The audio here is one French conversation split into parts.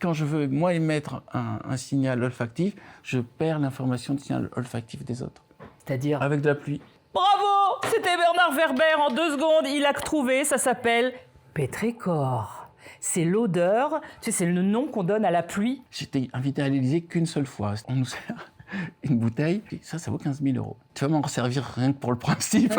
quand je veux, moi, émettre un signal olfactif, je perds l'information du signal olfactif des autres. C'est-à-dire? Avec de la pluie. Bravo! C'était Bernard Werber, en 2 secondes, il a trouvé, ça s'appelle pétrichor. C'est l'odeur, tu sais, c'est le nom qu'on donne à la pluie. J'étais invité à l'Élysée qu'une seule fois. On nous sert une bouteille, et ça vaut 15 000 €. Tu vas m'en servir rien que pour le principe.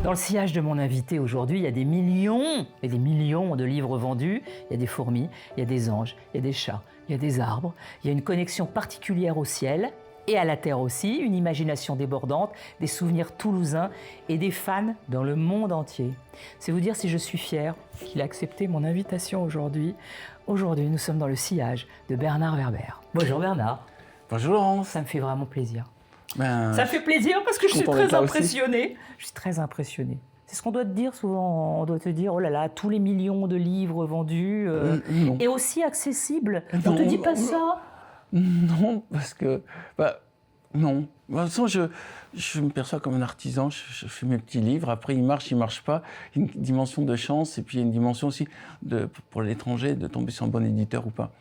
Dans le sillage de mon invité aujourd'hui, il y a des millions et des millions de livres vendus. Il y a des fourmis, il y a des anges, il y a des chats, il y a des arbres. Il y a une connexion particulière au ciel et à la terre aussi, une imagination débordante, des souvenirs toulousains et des fans dans le monde entier. C'est vous dire si je suis fière qu'il a accepté mon invitation aujourd'hui. Aujourd'hui, nous sommes dans le sillage de Bernard Werber. Bonjour Bernard. Bonjour Laurence. Ça me fait vraiment plaisir. Ben, Ça fait plaisir parce que je suis content très d'être là impressionnée. Je suis très impressionnée. C'est ce qu'on doit te dire souvent. On doit te dire, oh là là, tous les millions de livres vendus non. et aussi accessibles. Non, On te dit pas non. ça. Non, parce que... non. De toute façon, je me perçois comme un artisan. Je fais mes petits livres. Après, ils marchent pas. Il y a une dimension de chance et puis il y a une dimension aussi pour l'étranger de tomber sur un bon éditeur ou pas.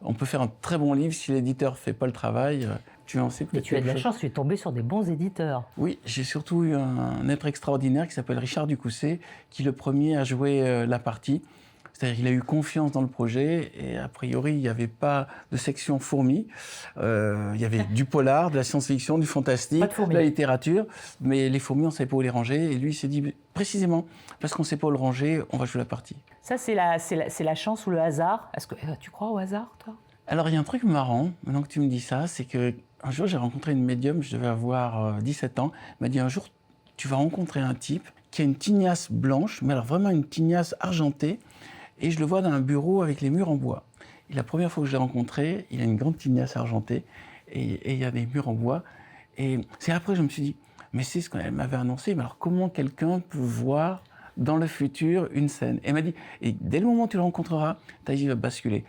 On peut faire un très bon livre si l'éditeur fait pas le travail. Tu en sais Mais peut-être tu as de quelque la chose. chance, tu es tombé sur des bons éditeurs. Oui, j'ai surtout eu un être extraordinaire qui s'appelle Richard Ducousset, qui le premier a joué la partie. C'est-à-dire qu'il a eu confiance dans le projet et a priori, il n'y avait pas de section fourmis. Il y avait du polar, de la science-fiction, du fantastique, Pas de fourmis. de la littérature. Mais les fourmis, on ne savait pas où les ranger. Et lui, il s'est dit, précisément, parce qu'on ne sait pas où le ranger, on va jouer la partie. Ça, c'est la chance ou le hasard. Est-ce que tu crois au hasard, toi? Alors, il y a un truc marrant, maintenant que tu me dis ça, c'est qu'un jour, j'ai rencontré une médium, je devais avoir 17 ans. Elle m'a dit, un jour, tu vas rencontrer un type qui a une tignasse blanche, mais alors vraiment une tignasse argentée, et je le vois dans un bureau avec les murs en bois. Et la première fois que je l'ai rencontré, il a une grande tignasse argentée, et il y a des murs en bois. Et c'est après que je me suis dit, mais c'est ce qu'elle m'avait annoncé, mais alors comment quelqu'un peut voir dans le futur une scène? Et elle m'a dit, et dès le moment où tu le rencontreras, ta vie va basculer.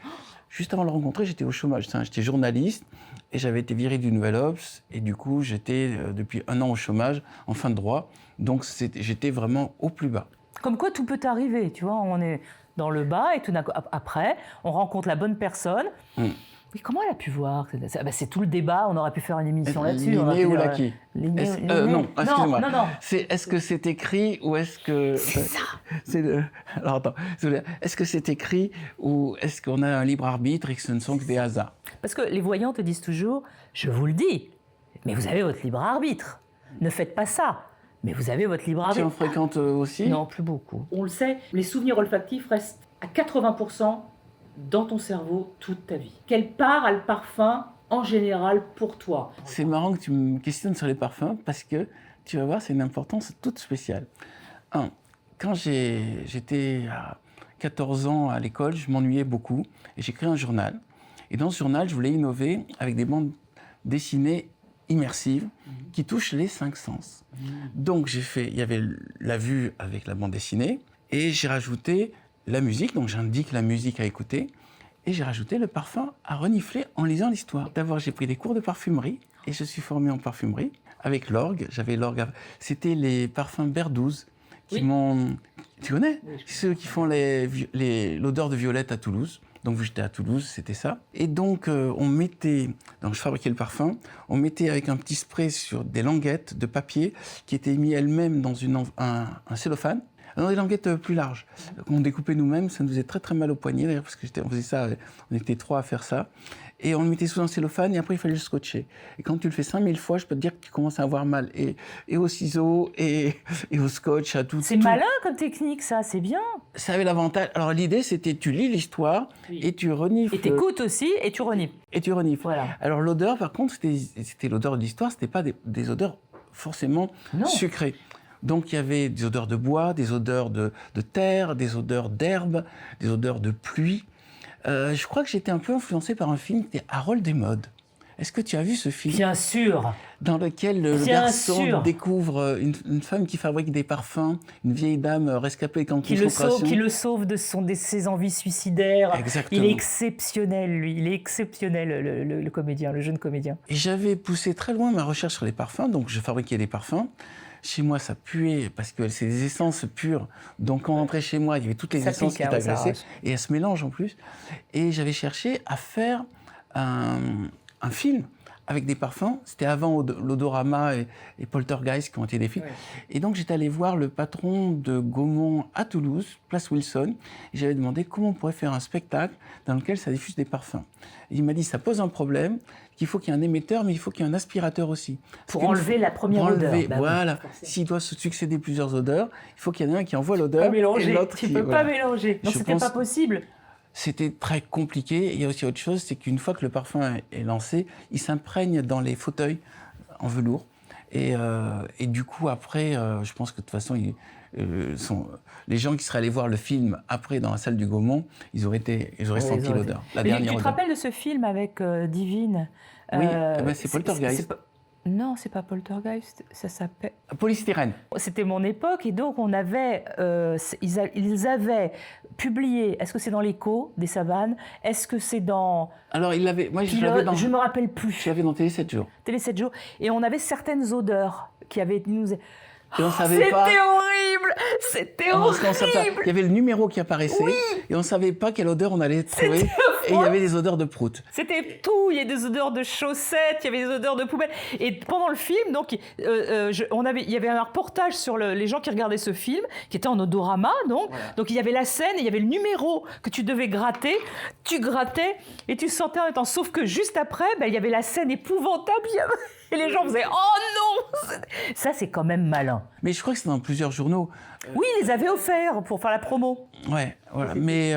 Juste avant de le rencontrer, j'étais au chômage. J'étais journaliste et j'avais été viré du Nouvel Obs. Et du coup, j'étais depuis 1 an au chômage, en fin de droit. Donc, j'étais vraiment au plus bas. Comme quoi, tout peut arriver, tu vois. On est dans le bas et tout d'un coup, après, on rencontre la bonne personne. Mais comment elle a pu voir? C'est tout le débat, on aurait pu faire une émission là-dessus. L'inné ou l'acquis? Non, excusez-moi. Non. Est-ce que c'est écrit ou est-ce que... C'est ça. Alors attends, est-ce que c'est écrit ou est-ce qu'on a un libre arbitre et que ce ne sont que des hasards? Parce que les voyants te disent toujours, je vous le dis, mais vous avez votre libre arbitre. Ne faites pas ça. Mais vous avez votre libre Tu arbitre. en fréquentes aussi? Non, plus beaucoup. On le sait, les souvenirs olfactifs restent à 80% dans ton cerveau toute ta vie. Quelle part a le parfum en général pour toi? C'est marrant que tu me questionnes sur les parfums parce que tu vas voir, c'est une importance toute spéciale. Quand j'étais à 14 ans à l'école, je m'ennuyais beaucoup et j'ai créé un journal. Et dans ce journal, je voulais innover avec des bandes dessinées immersives qui touchent les 5 sens. Donc il y avait la vue avec la bande dessinée et j'ai rajouté la musique, donc j'indique la musique à écouter et j'ai rajouté le parfum à renifler en lisant l'histoire. D'abord, j'ai pris des cours de parfumerie et je suis formé en parfumerie avec l'orgue. J'avais l'orgue. C'était les parfums Berdouze qui m'ont... Tu connais? Ceux qui font l'odeur de violette à Toulouse. Donc, vu que j'étais à Toulouse, c'était ça. Et donc, donc, je fabriquais le parfum. On mettait avec un petit spray sur des languettes de papier qui étaient mis elles-mêmes dans un cellophane. Dans des languettes plus larges. On découpait nous-mêmes, ça nous faisait très très mal au poignet d'ailleurs, parce qu'on faisait ça, on était 3 à faire ça. Et on le mettait sous un cellophane et après il fallait le scotcher. Et quand tu le fais 5000 fois, je peux te dire que tu commences à avoir mal. Et au ciseau, et au scotch, à tout. C'est malin comme technique, ça, c'est bien. Ça avait l'avantage. Alors l'idée, c'était tu lis l'histoire et tu renifles. Et t'écoutes aussi et tu renifles. Et tu renifles. Voilà. Alors l'odeur, par contre, c'était l'odeur de l'histoire, c'était pas des odeurs forcément sucrées. Donc il y avait des odeurs de bois, des odeurs de terre, des odeurs d'herbe, des odeurs de pluie. Je crois que j'étais un peu influencé par un film qui était Harold des modes. Est-ce que tu as vu ce film? Bien sûr. Dans lequel le garçon découvre une femme qui fabrique des parfums, une vieille dame rescapée quand qui le sauve de ses envies suicidaires. Exactement. Il est exceptionnel, lui. Il est exceptionnel, le comédien, le jeune comédien. Et j'avais poussé très loin ma recherche sur les parfums, donc je fabriquais des parfums. Chez moi, ça puait parce que c'est des essences pures. Donc, quand on rentrait chez moi, il y avait toutes les essences qui étaient agressées. Et elles se mélangent en plus. Et j'avais cherché à faire un film avec des parfums. C'était avant l'Odorama et Poltergeist qui ont été des films. Oui. Et donc, j'étais allé voir le patron de Gaumont à Toulouse, place Wilson. Et j'avais demandé comment on pourrait faire un spectacle dans lequel ça diffuse des parfums. Et il m'a dit, ça pose un problème, qu'il faut qu'il y ait un émetteur, mais il faut qu'il y ait un aspirateur aussi. Pour enlever la première odeur. Voilà. S'il doit se succéder plusieurs odeurs, il faut qu'il y en ait un qui envoie l'odeur et l'autre qui... Tu ne peux pas mélanger. Non, c'était pas possible. C'était très compliqué. Il y a aussi autre chose, c'est qu'une fois que le parfum est lancé, il s'imprègne dans les fauteuils en velours. Et du coup, après, je pense que de toute façon, les gens qui seraient allés voir le film après dans la salle du Gaumont, ils auraient senti l'odeur. Tu te rappelles de ce film avec Divine? Oui, c'est Poltergeist. Non, c'est pas Poltergeist, ça s'appelle... Polystyrène. C'était mon époque et donc on avait, ils avaient publié, est-ce que c'est dans l'Écho des Savanes? Est-ce que c'est dans... Alors, je me rappelle plus. Je l'avais dans Télé 7 jours. Télé 7 jours. Et on avait certaines odeurs qui avaient... Et on savait pas. C'était horrible. C'était horrible. Il y avait le numéro qui apparaissait et on ne savait pas quelle odeur on allait trouver. Et il y avait des odeurs de prout. C'était tout. Il y avait des odeurs de chaussettes, il y avait des odeurs de poubelle. Et pendant le film, donc, il y avait un reportage sur les gens qui regardaient ce film, qui était en odorama. Donc il y avait la scène et il y avait le numéro que tu devais gratter. Tu grattais et tu sentais en étant. Sauf que juste après, il y avait la scène épouvantable. Et les gens faisaient « Oh non !» Ça, c'est quand même malin. Mais je crois que c'est dans plusieurs journaux. Oui, ils les avaient offerts pour faire la promo. Ouais, voilà. Mais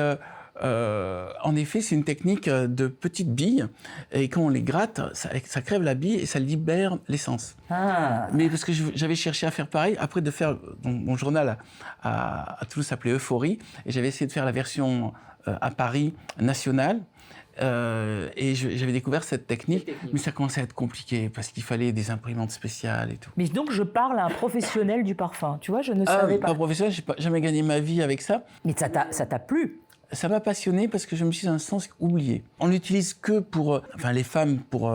en effet, c'est une technique de petites billes. Et quand on les gratte, ça crève la bille et ça libère l'essence. Ah. Mais parce que j'avais cherché à faire pareil, après de faire... Mon journal à Toulouse s'appelait Euphorie. Et j'avais essayé de faire la version à Paris nationale. Et j'avais découvert cette technique, mais ça commençait à être compliqué parce qu'il fallait des imprimantes spéciales et tout. Mais donc je parle à un professionnel du parfum, tu vois, je ne savais pas. Pas professionnel, je n'ai jamais gagné ma vie avec ça. Mais ça t'a plu? Ça m'a passionné parce que je me suis dans un sens oublié. On l'utilise que pour, les femmes pour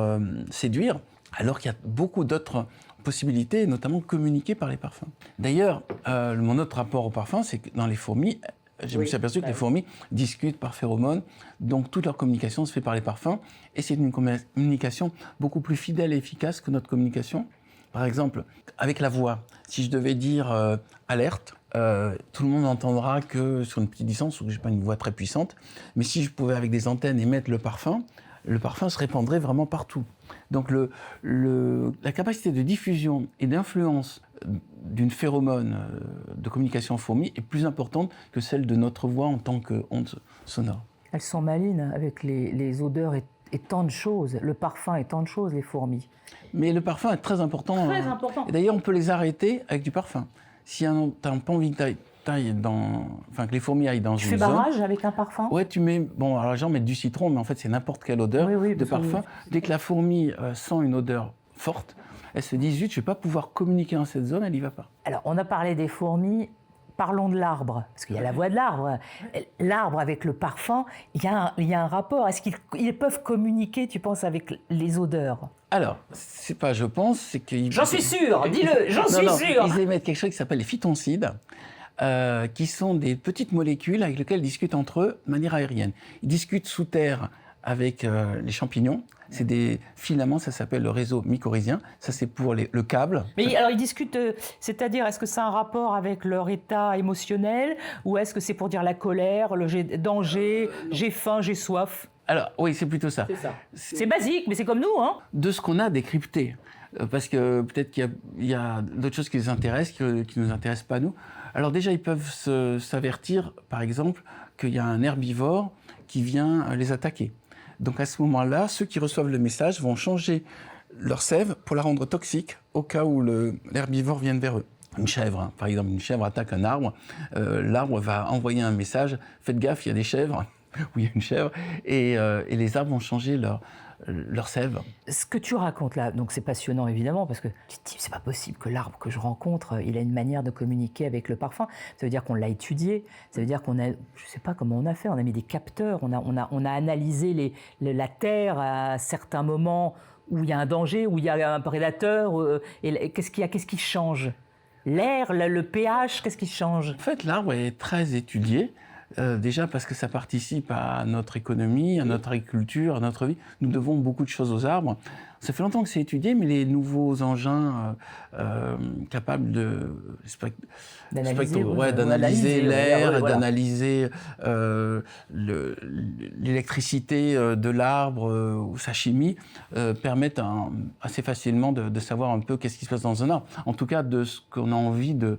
séduire, alors qu'il y a beaucoup d'autres possibilités, notamment communiquer par les parfums. D'ailleurs, mon autre rapport au parfum, c'est que dans les fourmis, je me suis aperçu que les fourmis discutent par phéromones, donc toute leur communication se fait par les parfums, et c'est une communication beaucoup plus fidèle et efficace que notre communication. Par exemple, avec la voix, si je devais dire alerte, tout le monde n'entendra que sur une petite distance, où je n'ai pas une voix très puissante, mais si je pouvais avec des antennes émettre le parfum se répandrait vraiment partout. Donc la capacité de diffusion et d'influence d'une phéromone de communication fourmi est plus importante que celle de notre voix en tant qu'onde sonore. Elles sont malines avec les odeurs et tant de choses. Le parfum et tant de choses, les fourmis. Mais le parfum est très important. Très important. Et d'ailleurs, on peut les arrêter avec du parfum. Si tu n'as pas envie que les fourmis aillent dans une zone... Tu fais barrage avec un parfum? Ouais, tu mets... Bon, alors les gens mettent du citron, mais en fait, c'est n'importe quelle odeur de parfum. Dès que la fourmi sent une odeur forte, elle se dit, zut, je ne vais pas pouvoir communiquer dans cette zone, elle n'y va pas. Alors, on a parlé des fourmis, parlons de l'arbre, parce qu'il y a la voix de l'arbre. L'arbre avec le parfum, il y a un rapport. Est-ce qu'ils peuvent communiquer, tu penses, avec les odeurs? Alors, c'est pas je pense, c'est qu'ils... J'en suis sûr, dis-le, j'en suis sûr. Ils émettent quelque chose qui s'appelle les phytoncides, qui sont des petites molécules avec lesquelles ils discutent entre eux de manière aérienne. Ils discutent sous terre avec les champignons. C'est des filaments, ça s'appelle le réseau mycorhizien. Ça, c'est pour le câble. Mais alors, ils discutent, c'est-à-dire, est-ce que c'est un rapport avec leur état émotionnel ou est-ce que c'est pour dire la colère, le danger, j'ai faim, j'ai soif? Alors, oui, c'est plutôt ça. C'est ça. C'est basique, mais c'est comme nous, hein. De ce qu'on a décrypté. Parce que peut-être qu'il y a d'autres choses qui les intéressent, qui ne nous intéressent pas, nous. Alors déjà, ils peuvent s'avertir, par exemple, qu'il y a un herbivore qui vient les attaquer. Donc à ce moment-là, ceux qui reçoivent le message vont changer leur sève pour la rendre toxique au cas où l'herbivore vienne vers eux. Une chèvre, hein. Par exemple, une chèvre attaque un arbre, l'arbre va envoyer un message, faites gaffe, il y a des chèvres, où il y a une chèvre, et les arbres vont changer leur sève. Ce que tu racontes là, donc c'est passionnant évidemment, parce que tu te dis, c'est pas possible que l'arbre que je rencontre, il a une manière de communiquer avec le parfum. Ça veut dire qu'on l'a étudié, ça veut dire qu'on a, je sais pas comment on a fait, on a mis des capteurs, on a analysé la terre à certains moments où il y a un danger, où il y a un prédateur, et qu'est-ce qui change? l'air, le pH, qu'est-ce qui change? En fait, l'arbre est très étudié. Déjà parce que ça participe à notre économie, à notre agriculture, à notre vie. Nous devons beaucoup de choses aux arbres. Ça fait longtemps que c'est étudié, mais les nouveaux engins capables d'analyser l'air, d'analyser l'électricité de l'arbre ou sa chimie, permettent assez facilement de savoir un peu qu'est-ce qui se passe dans un arbre. En tout cas, de ce qu'on a envie de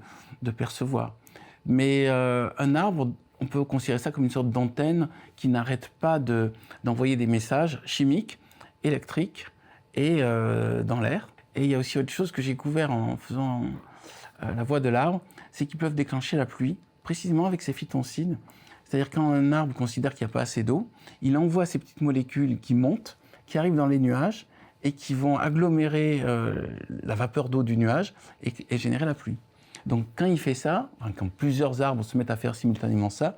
percevoir. Mais un arbre, on peut considérer ça comme une sorte d'antenne qui n'arrête pas d'envoyer des messages chimiques, électriques et dans l'air. Et il y a aussi autre chose que j'ai découvert en faisant la voie de l'arbre, c'est qu'ils peuvent déclencher la pluie, précisément avec ces phytoncides. C'est-à-dire quand un arbre considère qu'il n'y a pas assez d'eau, il envoie ces petites molécules qui montent, qui arrivent dans les nuages et qui vont agglomérer la vapeur d'eau du nuage et générer la pluie. Donc quand il fait ça, quand plusieurs arbres se mettent à faire simultanément ça,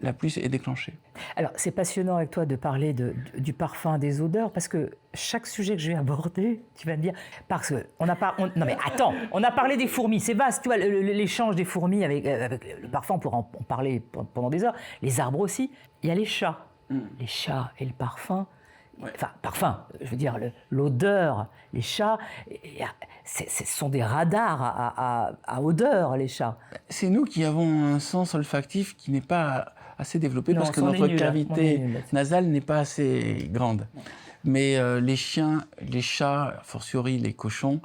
la pluie est déclenchée. Alors c'est passionnant avec toi de parler du parfum, des odeurs, parce que chaque sujet que je vais aborder, tu vas me dire, parce que on a parlé des fourmis, c'est vaste, tu vois, l'échange des fourmis avec le parfum, on pourra en parler pendant des heures, les arbres aussi, il y a les chats. Les chats et le parfum. Enfin, parfum, je veux dire, l'odeur, les chats, ce sont des radars à odeur, les chats. C'est nous qui avons un sens olfactif qui n'est pas assez développé parce que notre cavité nasale n'est pas assez grande. Mais les chiens, les chats, a fortiori les cochons,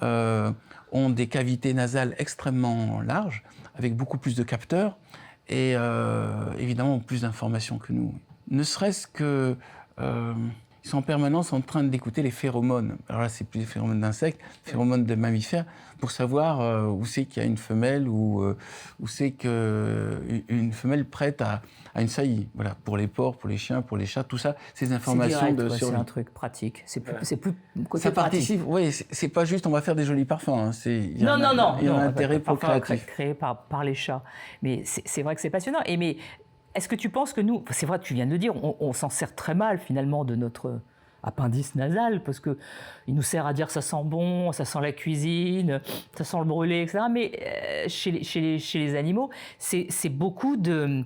ont des cavités nasales extrêmement larges, avec beaucoup plus de capteurs et évidemment plus d'informations que nous. Ne serait-ce que... ils sont en permanence en train d'écouter les phéromones. Alors là, c'est plus les phéromones d'insectes, les phéromones de mammifères, pour savoir où c'est qu'il y a une femelle ou où c'est qu'une femelle prête à une saillie. Voilà, pour les porcs, pour les chiens, pour les chats, tout ça, ces informations de survie. C'est un truc pratique. C'est plus côté ça pratique. Participe, oui, c'est pas juste on va faire des jolis parfums. Hein. Il y a un intérêt procréatif. Créé par les chats. Mais c'est vrai que c'est passionnant. Mais est-ce que tu penses que nous, c'est vrai, tu viens de le dire, on s'en sert très mal finalement de notre appendice nasal, parce qu'il nous sert à dire ça sent bon, ça sent la cuisine, ça sent le brûlé, etc. Mais chez les animaux, c'est beaucoup de...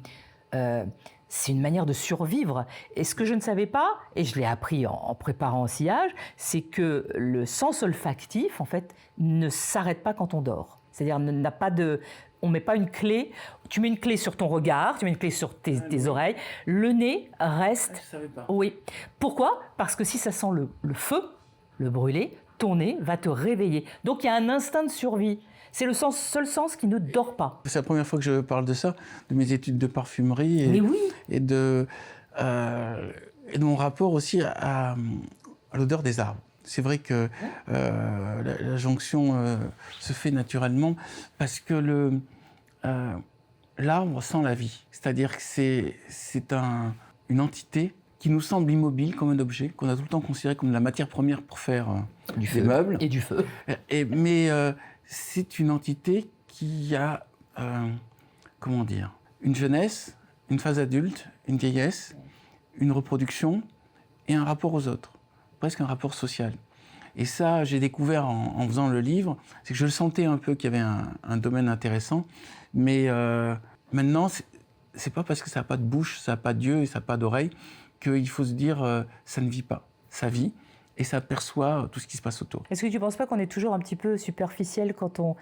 c'est une manière de survivre. Et ce que je ne savais pas, et je l'ai appris en préparant au sillage, c'est que le sens olfactif, en fait, ne s'arrête pas quand on dort. C'est-à-dire, n'a pas de... On ne met pas une clé, tu mets une clé sur ton regard, tu mets une clé sur tes oreilles, le nez reste... Je savais pas. Oui. Pourquoi ? Parce que si ça sent le feu, le brûlé, ton nez va te réveiller. Donc il y a un instinct de survie. C'est le seul sens qui ne dort pas. C'est la première fois que je parle de ça, de mes études de parfumerie et de mon rapport aussi à l'odeur des arbres. C'est vrai que la jonction se fait naturellement parce que l'arbre sent la vie. C'est-à-dire que c'est une entité qui nous semble immobile comme un objet, qu'on a tout le temps considéré comme de la matière première pour faire des meubles. Et du feu. Mais c'est une entité qui a, une jeunesse, une phase adulte, une vieillesse, une reproduction et un rapport aux autres. Presque un rapport social. Et ça, j'ai découvert en faisant le livre, c'est que je le sentais un peu qu'il y avait un domaine intéressant, mais maintenant, c'est pas parce que ça n'a pas de bouche, ça n'a pas d'yeux et ça n'a pas d'oreille qu'il faut se dire ça ne vit pas. Ça vit et ça perçoit tout ce qui se passe autour. Est-ce que tu ne penses pas qu'on est toujours un petit peu superficiel quand on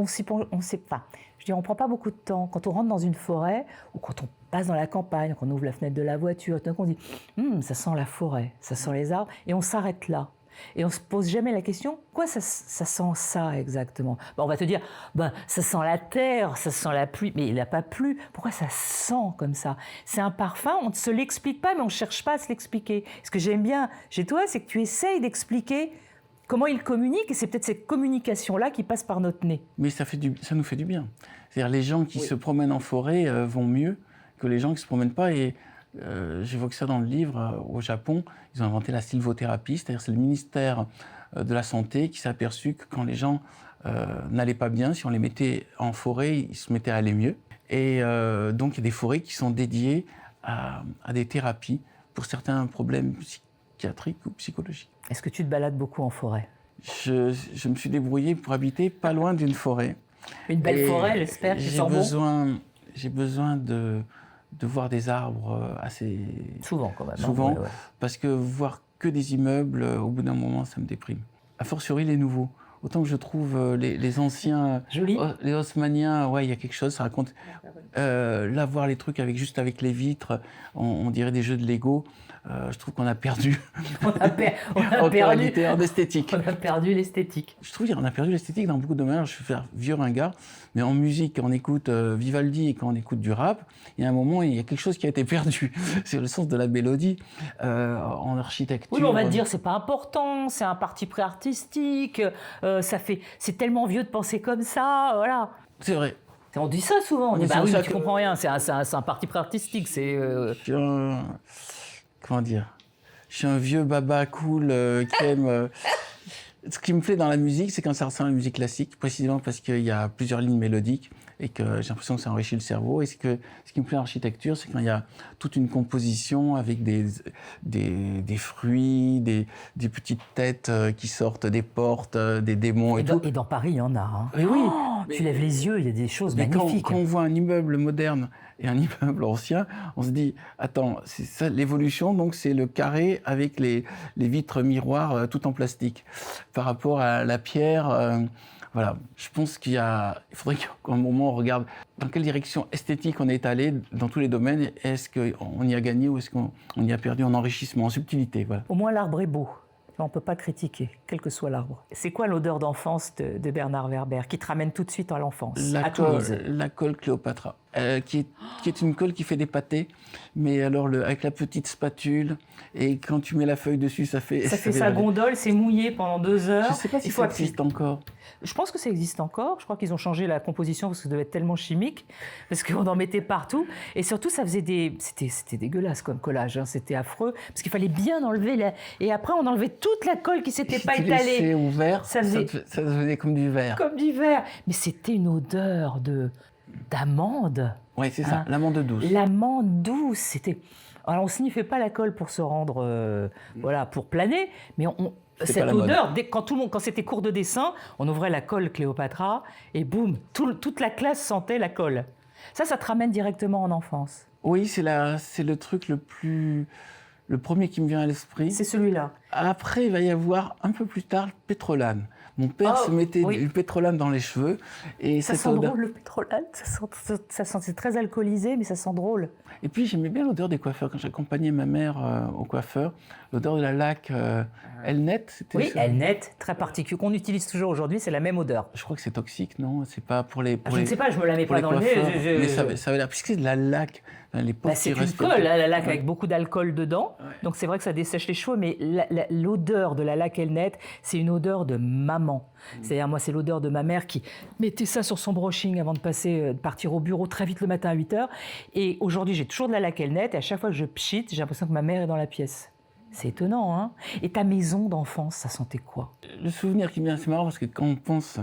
sait pas. Je veux dire, on ne prend pas beaucoup de temps. Quand on rentre dans une forêt ou quand on passe dans la campagne, qu'on ouvre la fenêtre de la voiture, tout d'un coup on dit ça sent la forêt, ça sent les arbres, et on s'arrête là. Et on ne se pose jamais la question, quoi ça sent ça exactement ? On va te dire, ça sent la terre, ça sent la pluie, mais il n'a pas plu. Pourquoi ça sent comme ça ? C'est un parfum, on ne se l'explique pas, mais on ne cherche pas à se l'expliquer. Ce que j'aime bien chez toi, c'est que tu essayes d'expliquer comment il communique, et c'est peut-être cette communication-là qui passe par notre nez. Mais ça nous fait du bien. C'est-à-dire les gens qui se promènent en forêt vont mieux que les gens qui ne se promènent pas. Et j'évoque ça dans le livre. Au Japon, ils ont inventé la sylvothérapie, c'est-à-dire c'est le ministère de la Santé qui s'est aperçu que quand les gens n'allaient pas bien, si on les mettait en forêt, ils se mettaient à aller mieux. Et donc il y a des forêts qui sont dédiées à des thérapies pour certains problèmes psychiatriques ou psychologiques. Est-ce que tu te balades beaucoup en forêt ? je me suis débrouillé pour habiter pas loin d'une forêt. Une belle Et forêt, j'espère, qui sent bon. J'ai besoin de voir des arbres assez Souvent, quand même. hein. souvent, Ouais. parce que voir que des immeubles, au bout d'un moment, ça me déprime. A fortiori, les nouveaux. Autant que je trouve les anciens, Joli. les haussmanniens, ouais, il y a quelque chose, ça raconte. Là, voir les trucs juste avec les vitres, on dirait des jeux de Lego. Je trouve qu'on a perdu On a en perdu. qualité, en esthétique. On a perdu l'esthétique. Je trouve qu'on a perdu l'esthétique dans beaucoup de domaines. Je suis faire vieux ringard, mais en musique, quand on écoute Vivaldi et quand on écoute du rap, il y a un moment, il y a quelque chose qui a été perdu. C'est le sens de la mélodie. En architecture. Oui, mais on va te dire, c'est pas important, c'est un parti pris artistique, c'est tellement vieux de penser comme ça, voilà. C'est vrai. On dit ça souvent, on Mais dit, c'est bah pour oui, ça mais tu que- comprends rien, c'est un parti pris artistique, Je suis comment dire? Je suis un vieux baba cool qui aime. Ce qui me plaît dans la musique, c'est quand ça ressemble à la musique classique, précisément parce qu'il y a plusieurs lignes mélodiques et que j'ai l'impression que ça enrichit le cerveau. Et ce qui me plaît en architecture, c'est quand il y a toute une composition avec des fruits, des petites têtes qui sortent des portes, des démons et tout. Et dans Paris, il y en a. Hein. Mais oui. Oh, tu lèves les yeux, il y a des choses Mais magnifiques. quand on voit un immeuble moderne et un immeuble ancien, on se dit, attends, c'est ça l'évolution, donc c'est le carré avec les vitres miroirs tout en plastique. Par rapport à la pierre, voilà. Je pense il faudrait qu'à un moment on regarde dans quelle direction esthétique on est allé dans tous les domaines. Est-ce qu'on y a gagné ou est-ce qu'on y a perdu en enrichissement, en subtilité, voilà. Au moins, l'arbre est beau. On ne peut pas critiquer, quel que soit l'arbre. C'est quoi l'odeur d'enfance de Bernard Werber, qui te ramène tout de suite à l'enfance, à Toulouse? La colle Cléopâtra, qui est une colle qui fait des pâtés, mais alors avec la petite spatule, et quand tu mets la feuille dessus, ça fait sa gondole, c'est mouillé pendant 2 heures. Je ne sais pas si ça existe encore. Je pense que ça existe encore. Je crois qu'ils ont changé la composition parce que ça devait être tellement chimique, parce qu'on en mettait partout. Et surtout, ça faisait c'était dégueulasse comme collage. Hein. C'était affreux parce qu'il fallait bien enlever et après on enlevait toute la colle qui s'était pas étalée. Si tu laissais ouvert, ça devenait comme du verre. Comme du verre. Mais c'était une odeur d'amande. Oui, c'est ça. Hein. L'amande douce. L'amande douce, c'était. Alors on sniffait pas la colle pour se rendre, voilà, pour planer, mais cette odeur, quand c'était cours de dessin, on ouvrait la colle Cléopâtra et boum, toute la classe sentait la colle. Ça te ramène directement en enfance. Oui, c'est le truc le premier qui me vient à l'esprit. C'est celui-là. Après, il va y avoir un peu plus tard le pétrolane. Mon père se mettait du pétrolane dans les cheveux. Et ça sent drôle, le pétrolane. C'est très alcoolisé, mais ça sent drôle. Et puis, j'aimais bien l'odeur des coiffeurs. Quand j'accompagnais ma mère au coiffeur, l'odeur de la laque Elnet, c'était oui, Elnet, très particulier, qu'on utilise toujours aujourd'hui, c'est la même odeur. Je crois que c'est toxique, non? C'est pas pour les... je ne sais pas, je me la mets pas dans le nez. Mais ça avait l'air... Puisque c'est de la laque, les peaux c'est une colle, la laque avec beaucoup d'alcool dedans. Ouais. Donc c'est vrai que ça dessèche les cheveux, mais l'odeur de la laque Elnet, c'est une odeur de maman. C'est-à-dire, moi, c'est l'odeur de ma mère qui mettait ça sur son brushing avant de partir au bureau très vite le matin à 8h. Et aujourd'hui, j'ai toujours de la laque Elnet et à chaque fois que je pchite, j'ai l'impression que ma mère est dans la pièce. C'est étonnant, hein? Et ta maison d'enfance, ça sentait quoi? Le souvenir qui me vient, c'est marrant parce que quand on pense...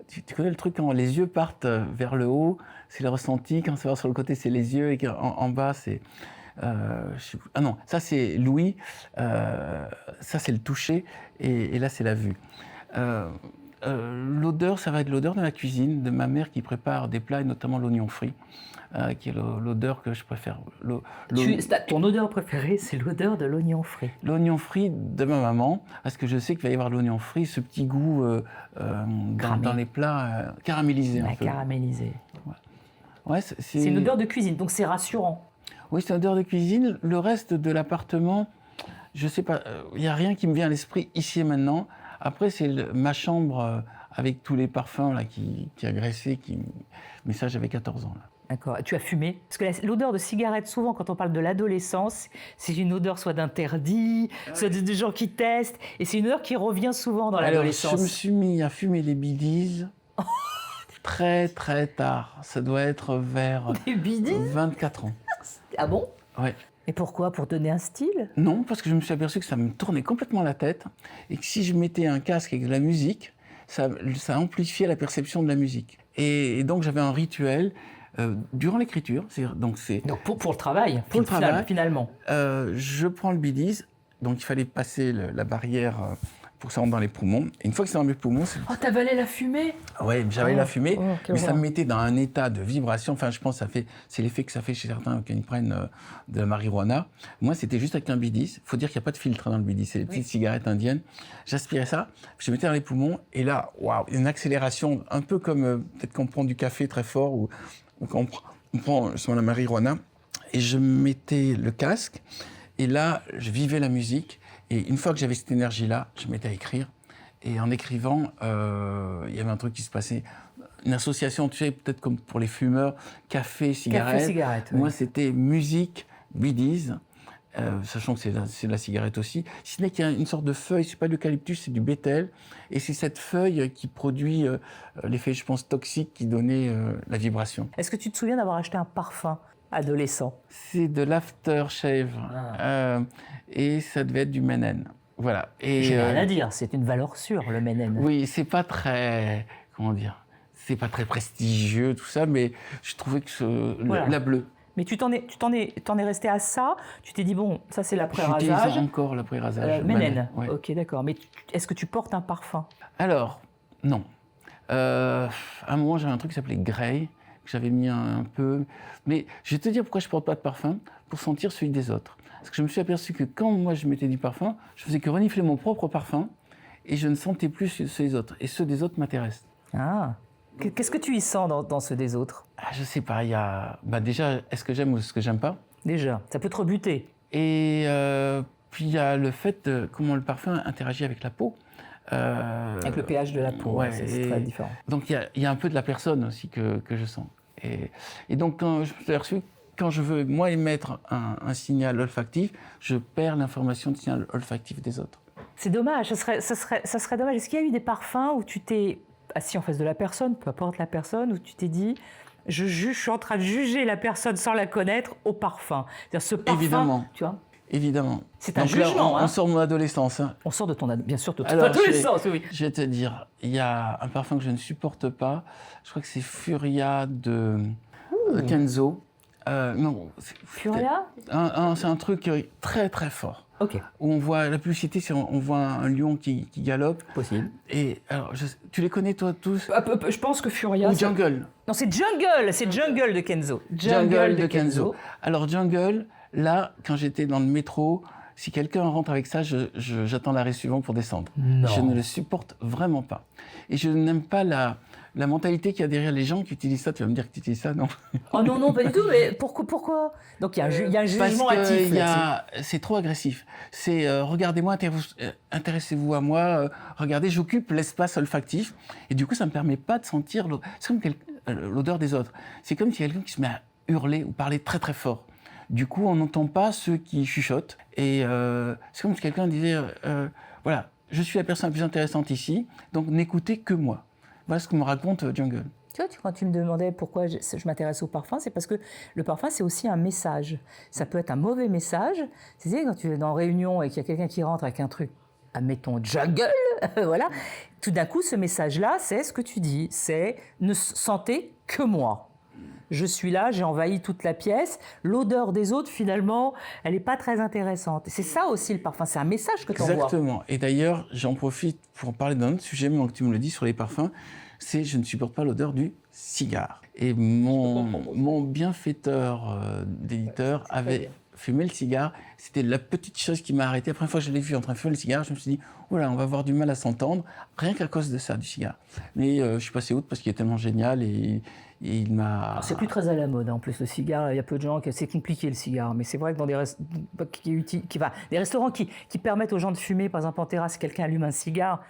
Tu connais le truc quand les yeux partent vers le haut, c'est le ressenti. Quand ça va sur le côté, c'est les yeux. Et en bas, c'est... ah non, ça c'est l'ouïe, ça c'est le toucher. Et là, c'est la vue. L'odeur, ça va être l'odeur de la cuisine, de ma mère qui prépare des plats, et notamment l'oignon frit, qui est l'odeur que je préfère. Ton odeur préférée, c'est l'odeur de l'oignon frit. L'oignon frit de ma maman, parce que je sais qu'il va y avoir l'oignon frit, ce petit goût dans les plats caramélisés. Caramélisé. Ouais, c'est une odeur de cuisine, donc c'est rassurant. Oui, c'est une odeur de cuisine. Le reste de l'appartement, je ne sais pas, il n'y a rien qui me vient à l'esprit ici et maintenant. Après, c'est ma chambre avec tous les parfums là, qui agressaient, mais ça, j'avais 14 ans. Là. D'accord. Et tu as fumé? Parce que l'odeur de cigarette, souvent, quand on parle de l'adolescence, c'est une odeur soit d'interdit, soit de gens qui testent. Et c'est une odeur qui revient souvent dans l'adolescence. Je me suis mis à fumer les bidis très, très tard. Ça doit être vers 24 ans. Ah bon? Ouais. Et pourquoi? Pour donner un style? Non, parce que je me suis aperçu que ça me tournait complètement la tête et que si je mettais un casque avec de la musique, ça amplifiait la perception de la musique. Et donc j'avais un rituel durant l'écriture. Donc pour le travail, finalement. Je prends le bidis, donc il fallait passer la barrière pour que ça rentre dans les poumons. Et une fois que c'est dans les poumons, Oh, t'avalais la fumée? ouais, j'avais la fumée, quelle mais ça horreur. me mettait dans un état de vibration. Enfin, je pense que c'est l'effet que ça fait chez certains quand ils prennent de la marijuana. Moi, c'était juste avec un bidis. Il faut dire qu'il n'y a pas de filtre dans le bidis. C'est les petites cigarettes indiennes. J'aspirais ça, je mettais dans les poumons, et là, waouh, une accélération, un peu comme peut-être qu'on prend du café très fort ou qu'on on prend justement la marijuana. Et je mettais le casque, et là, je vivais la musique. Et une fois que j'avais cette énergie-là, je me mettais à écrire. Et en écrivant, il y avait un truc qui se passait. Une association, tu sais, peut-être comme pour les fumeurs, café, cigarette. Café, cigarette, oui. Moi, c'était musique, bidis, sachant que c'est de la cigarette aussi. Si ce n'est qu'il y a une sorte de feuille, c'est pas de l'eucalyptus, c'est du bétel. Et c'est cette feuille qui produit l'effet, je pense, toxique qui donnait la vibration. Est-ce que tu te souviens d'avoir acheté un parfum adolescent? C'est de l'aftershave. Et ça devait être du Menen. Voilà. Et, J'ai rien à dire, c'est une valeur sûre, le Menen. oui, c'est pas très, comment dire, c'est pas très prestigieux tout ça, mais je trouvais que Voilà. la bleue. Mais tu t'en es resté à ça. Tu t'es dit, bon, ça c'est J'utilise l'après-rasage. encore l'après-rasage. Menen. Ouais. Ok, d'accord. Mais est-ce que tu portes un parfum? Alors, non. À un moment, j'avais un truc qui s'appelait Grey, que j'avais mis un peu. Mais je vais te dire pourquoi je porte pas de parfum, pour sentir celui des autres. Parce que je me suis aperçu que quand moi je mettais du parfum, je faisais que renifler mon propre parfum, et je ne sentais plus ceux des autres. Et ceux des autres m'intéressent. Ah. Qu'est-ce que tu y sens dans ceux des autres? Ah, je sais pas, il y a. Bah déjà, est-ce que j'aime ou est-ce que j'aime pas? Déjà, ça peut te rebuter. Et puis il y a le fait de comment le parfum interagit avec la peau. Avec le pH de la peau, ouais, c'est très différent. Donc il y a un peu de la personne aussi que je sens. Et donc quand je me suis aperçu, quand je veux moi émettre un signal olfactif, je perds l'information du signal olfactif des autres. C'est dommage, ça serait dommage. Est-ce qu'il y a eu des parfums où tu t'es assis en face de la personne, peu importe la personne, où tu t'es dit, je suis en train de juger la personne sans la connaître au parfum. C'est-à-dire ce parfum, Évidemment. tu vois. Évidemment. C'est un Donc là, jugement. on sort de mon adolescence. Hein. On sort de bien sûr, de ton Alors, adolescence, oui. Je vais te dire, il y a un parfum que je ne supporte pas. Je crois que c'est Furia de Kenzo. Non, Furia? C'est un truc très très fort. Ok. Où on voit la publicité, on voit un lion qui galope. Possible. Et alors, tu les connais toi tous? Je pense que Furia. Ou Jungle. Non, c'est Jungle de Kenzo. Jungle de Kenzo. Alors Jungle, là, quand j'étais dans le métro, si quelqu'un rentre avec ça, j'attends l'arrêt suivant pour descendre. Non. Je ne le supporte vraiment pas. Et je n'aime pas la mentalité qu'il y a derrière les gens qui utilisent ça. Tu vas me dire que tu utilises ça, non? Oh non, pas du tout. Mais pourquoi? Donc il y a un jugement Parce que actif. c'est trop agressif. C'est regardez-moi, intéressez-vous à moi, regardez, j'occupe l'espace olfactif. Et du coup, ça ne me permet pas de sentir c'est comme l'odeur des autres. C'est comme si quelqu'un qui se met à hurler ou parler très très fort. Du coup, on n'entend pas ceux qui chuchotent. Et c'est comme si quelqu'un disait voilà, je suis la personne la plus intéressante ici, donc n'écoutez que moi. Voilà ce que me raconte Jungle. Tu vois, quand tu me demandais pourquoi je m'intéresse au parfum, c'est parce que le parfum, c'est aussi un message. Ça peut être un mauvais message. C'est-à-dire, quand tu es en réunion et qu'il y a quelqu'un qui rentre avec un truc, admettons, Jungle, voilà, tout d'un coup, ce message-là, c'est ce que tu dis, c'est « ne sentez que moi ». Je suis là, j'ai envahi toute la pièce. L'odeur des autres, finalement, elle n'est pas très intéressante. C'est ça aussi le parfum, c'est un message que tu envoies. Exactement. Et d'ailleurs, j'en profite pour parler d'un autre sujet, mais que tu me le dis sur les parfums, c'est je ne supporte pas l'odeur du cigare. Et mon bienfaiteur d'éditeur avait fumé le cigare. C'était la petite chose qui m'a arrêté. La première fois que je l'ai vu en train de fumer le cigare, je me suis dit, voilà, on va avoir du mal à s'entendre, rien qu'à cause de ça, du cigare. Mais je suis passé outre parce qu'il est tellement génial et il m'a... C'est plus très à la mode, en plus, le cigare. Il y a peu de gens c'est compliqué, le cigare. Mais c'est vrai que dans des restaurants qui permettent aux gens de fumer, par exemple en terrasse, si quelqu'un allume un cigare,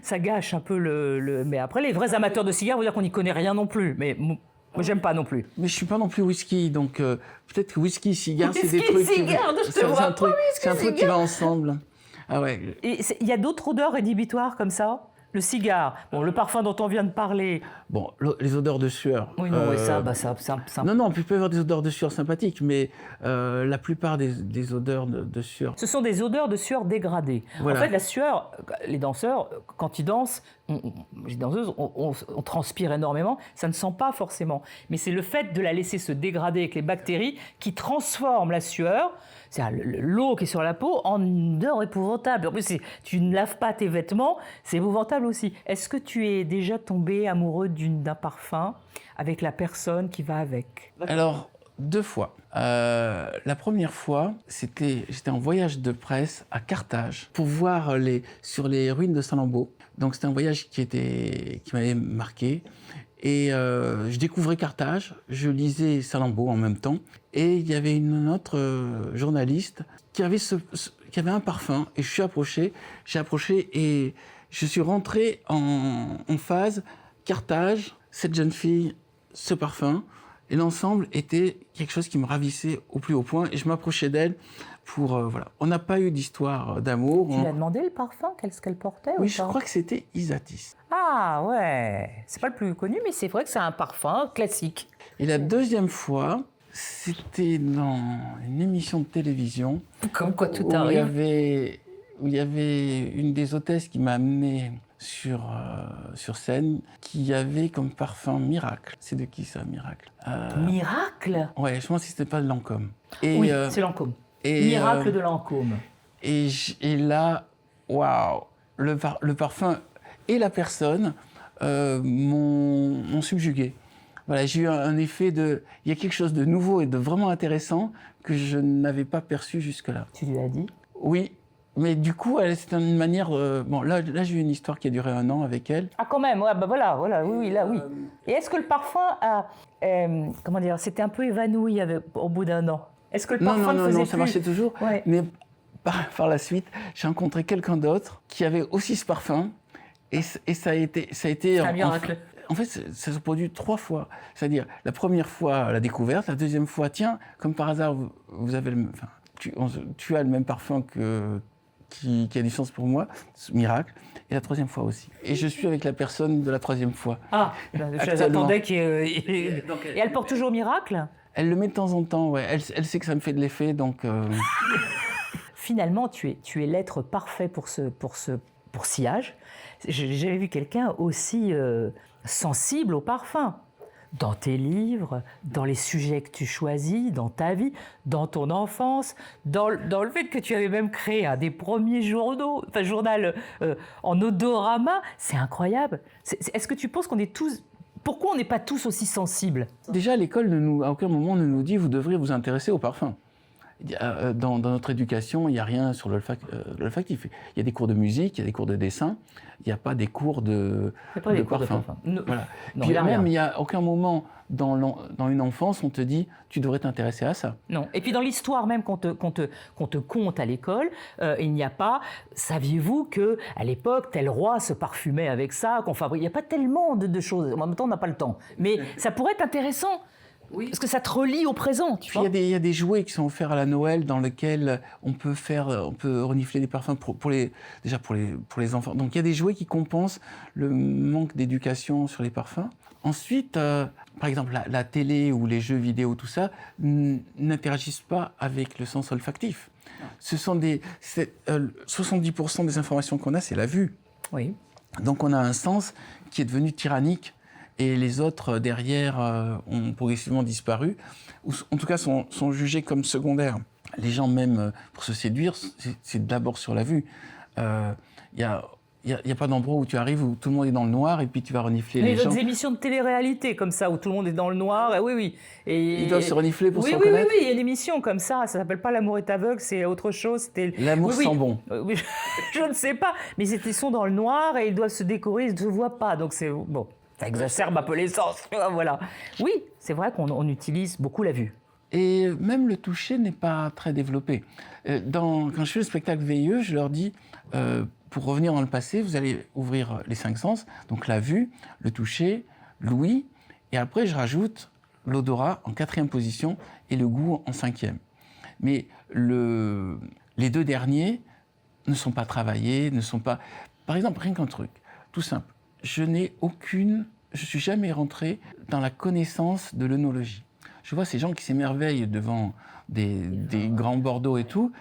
ça gâche un peu Mais après, les vrais amateurs de cigares vont dire qu'on n'y connaît rien non plus. Mais moi, j'aime pas non plus. Mais je suis pas non plus whisky, donc peut-être que whisky, cigare, c'est des Whisky, trucs... cigare, je te vois pas, c'est un truc qui va ensemble. Ah ouais. Et il y a d'autres odeurs rédhibitoires comme ça? Le cigare, bon, le parfum dont on vient de parler. Bon, les odeurs de sueur. Oui, non, ça. Non, il peut y avoir des odeurs de sueur sympathiques, mais la plupart des odeurs de sueur. Ce sont des odeurs de sueur dégradées. Voilà. En fait, la sueur, les danseurs, quand ils dansent, les danseuses, on transpire énormément, ça ne sent pas forcément. Mais c'est le fait de la laisser se dégrader avec les bactéries qui transforme la sueur, c'est-à-dire l'eau qui est sur la peau, en une odeur épouvantable. En plus, tu ne laves pas tes vêtements, c'est épouvantable aussi. Est-ce que tu es déjà tombé amoureux d'un parfum avec la personne qui va avec? Alors, 2 fois. La première fois, j'étais en voyage de presse à Carthage pour voir sur les ruines de Salammbô. Donc c'était un voyage qui m'avait marqué. Et je découvrais Carthage, je lisais Salammbô en même temps. Et il y avait une autre journaliste qui avait un parfum. Et j'ai approché et je suis rentré en phase. Carthage, cette jeune fille, ce parfum. Et l'ensemble était quelque chose qui me ravissait au plus haut point. Et je m'approchais d'elle pour... voilà. On n'a pas eu d'histoire d'amour. Tu lui as demandé le parfum, qu'est-ce qu'elle portait? Oui, je crois que c'était Isatis. Ah ouais, c'est pas le plus connu, mais c'est vrai que c'est un parfum classique. Et la deuxième fois, c'était dans une émission de télévision. Comme quoi tout où arrive. Où il y avait une des hôtesses qui m'a amené sur scène, qui avait comme parfum Miracle. C'est de qui ça, Miracle? Miracle? Ouais, je pense que c'était pas de Lancôme. Oui, c'est Lancôme. Miracle de Lancôme. Et là, waouh, le parfum et la personne m'ont subjugué. Voilà, j'ai eu un effet de... Il y a quelque chose de nouveau et de vraiment intéressant que je n'avais pas perçu jusque-là. Tu lui as dit? Oui, mais du coup, c'était une manière... bon, là, j'ai eu une histoire qui a duré 1 an avec elle. Ah, quand même, ouais, bah voilà, oui, là, oui. Et est-ce que le parfum a... comment dire, s'était un peu évanoui au bout d'1 an? Est-ce que le parfum ne faisait non, plus... ça marchait toujours. Ouais. Mais par la suite, j'ai rencontré quelqu'un d'autre qui avait aussi ce parfum. Et ça a été un miracle. En fait, ça se produit 3 fois. C'est-à-dire, la première fois, la découverte. La deuxième fois, tiens, comme par hasard, vous avez tu as le même parfum qui a du sens pour moi, ce miracle. Et la 3e fois aussi. Et je suis avec la personne de la 3e fois. Ah, j'attendais qu'il... Et elle porte toujours Miracle? Elle le met de temps en temps, ouais. Elle sait que ça me fait de l'effet, donc... Finalement, tu es l'être parfait pour sillage. J'ai jamais vu quelqu'un aussi sensible au parfum. Dans tes livres, dans les sujets que tu choisis, dans ta vie, dans ton enfance, dans le fait que tu avais même créé un des premiers journal en odorama, c'est incroyable. Est-ce que tu penses qu'on est tous... Pourquoi on n'est pas tous aussi sensibles? Déjà, l'école, à aucun moment, ne nous dit « vous devriez vous intéresser au parfum ». Dans notre éducation, il n'y a rien sur l'olfactif. Il y a des cours de musique, il y a des cours de dessin, il n'y a pas des cours de parfum. Voilà. Non, puis même, il n'y a aucun moment dans une enfance, on te dit « tu devrais t'intéresser à ça ». Non. Et puis dans l'histoire même qu'on te conte à l'école, il n'y a pas « saviez-vous qu'à l'époque, tel roi se parfumait avec ça », qu'on fabrique. Il n'y a pas tellement de choses. En même temps, on n'a pas le temps. Mais ça pourrait être intéressant. Oui. Parce que ça te relie au présent, tu vois. Il y a des jouets qui sont offerts à la Noël dans lesquels on peut renifler des parfums pour les enfants. Donc il y a des jouets qui compensent le manque d'éducation sur les parfums. Ensuite, par exemple, la télé ou les jeux vidéo, tout ça, n'interagissent pas avec le sens olfactif. Ce sont 70% des informations qu'on a, c'est la vue. Oui. Donc on a un sens qui est devenu tyrannique. Et les autres, derrière, ont progressivement disparu, ou en tout cas sont jugés comme secondaires. Les gens, même pour se séduire, c'est d'abord sur la vue. Il n'y a pas d'endroit où tu arrives où tout le monde est dans le noir et puis tu vas renifler les gens. Il y a des émissions de télé-réalité comme ça, où tout le monde est dans le noir, oui. Et, ils doivent se renifler pour se reconnaître. Oui, il y a une émission comme ça s'appelle pas L'amour est aveugle, c'est autre chose. L'amour sent bon. Oui, je ne sais pas, mais ils sont dans le noir et ils doivent se décorer, ils ne se voient pas, donc c'est... bon. Ça exacerbe un peu les sens, voilà. Oui, c'est vrai qu'on utilise beaucoup la vue. Et même le toucher n'est pas très développé. Quand je fais le spectacle VIE, je leur dis, pour revenir dans le passé, vous allez ouvrir les 5 sens, donc la vue, le toucher, l'ouïe, et après je rajoute l'odorat en 4e position et le goût en 5e. Mais les 2 derniers ne sont pas travaillés, ne sont pas... Par exemple, rien qu'un truc. tout simple. Je suis jamais rentré dans la connaissance de l'œnologie. Je vois ces gens qui s'émerveillent devant des grands Bordeaux et tout.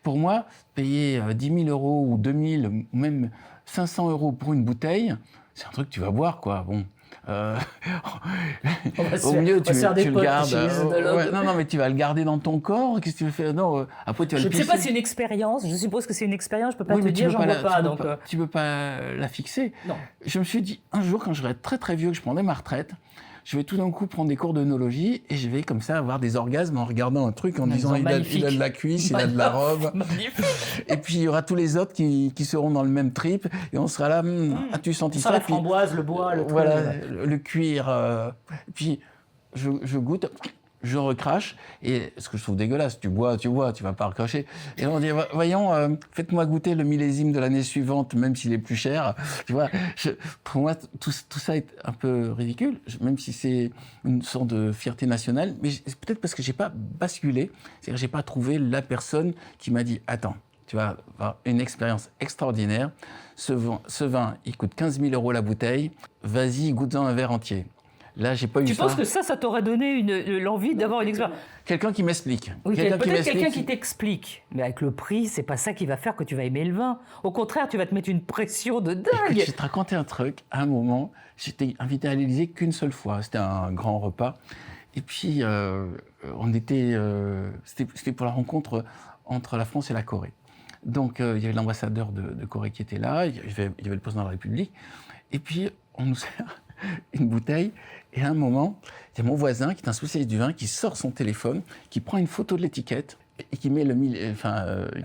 Pour moi, payer 10 000 € ou 2 000 ou même 500 € pour une bouteille, c'est un truc que tu vas boire, quoi. Bon. Au mieux, tu le gardes. Non, mais tu vas le garder dans ton corps. Qu'est-ce que tu veux faire? Non, après, tu vas je le ne sais pas si c'est une expérience. Je suppose que c'est une expérience. Je ne peux pas te dire, j'en vois pas. Tu ne peux pas la fixer. Non. Je me suis dit, un jour, quand je serai très très vieux, que je prendrai ma retraite, je vais tout d'un coup prendre des cours d'œnologie et je vais comme ça avoir des orgasmes en regardant un truc, en disant il a de la cuisse, il a de la robe. Et puis il y aura tous les autres qui seront dans le même trip et on sera là, as-tu senti ça? La framboise, le bois, le truc. Voilà, le cuir. Puis je goûte, je recrache, et ce que je trouve dégueulasse, tu bois, tu vas pas recracher. Et on dit, voyons, faites-moi goûter le millésime de l'année suivante, même s'il est plus cher. Tu vois, pour moi, tout ça est un peu ridicule, même si c'est une sorte de fierté nationale, mais peut-être parce que j'ai pas basculé, c'est-à-dire que j'ai pas trouvé la personne qui m'a dit, attends, tu vas avoir une expérience extraordinaire, ce vin, il coûte 15 000 € la bouteille, vas-y, goûte-en un verre entier. Là, j'ai pas eu ça. Tu penses que ça t'aurait donné l'envie d'avoir une expérience? Quelqu'un qui m'explique. Oui, peut-être quelqu'un qui t'explique. Mais avec le prix, c'est pas ça qui va faire que tu vas aimer le vin. Au contraire, tu vas te mettre une pression de dingue. Écoute, je vais te raconter un truc. À un moment, j'étais invité à l'Élysée qu'une seule fois. C'était un grand repas. Et puis, c'était pour la rencontre entre la France et la Corée. Donc, il y avait l'ambassadeur de Corée qui était là. Il y avait le président de la République. Et puis, on nous sert une bouteille. Et à un moment, il y a mon voisin, qui est un spécialiste du vin, qui sort son téléphone, qui prend une photo de l'étiquette et qui met